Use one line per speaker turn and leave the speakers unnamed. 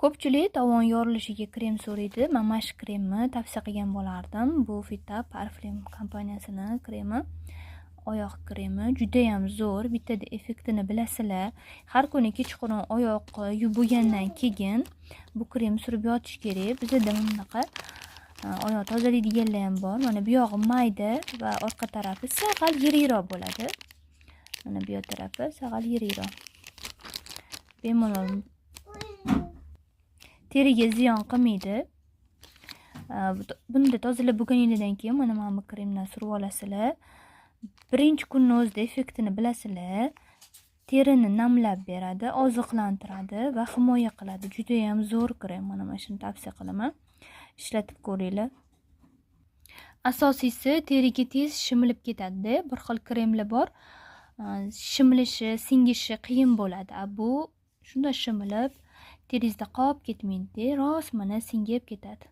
Ko'pchilik tovon yorilishiga krem so'raydi. Men mana shu kremni tavsiya qilgan bo'lardim. Bu Vita Parfum kompaniyasini kremi. Oyoq kremi juda ham zo'r. Bittada effektini bilasizlar. Har kuni kechqurun oyoqqa yuvib bo'lgandan keyin bu krem surib yotish kerak. Bizda bunaqa oyoq tozalaydiganlar ham bor. Mana bu yog'i mayda va orqa tarafi sal yirikroq bo'ladi. Mana bu yoq tarafi sal yirikroq. Bemalol teriga ziyon qilmaydi. Bunda tozalab bo'lganingizdan keyin mana bu kremdan surib olasizlar. Birinchi kunning o'zida effektini bilasizlar. Terini namlab beradi, oziqlantiradi va himoya qiladi. Juda ham zo'r krem. Mana shuni tavsiya qilaman. Ishlatib ko'ringlar. Asosiysi teriga tez shimilib ketadi. Bir xil kremlar bor. Shimilishi, singishi qiyin bo'ladi. Bu shunda shimilib teringizda qolib ketmaydi. Rost mana singib ketadi.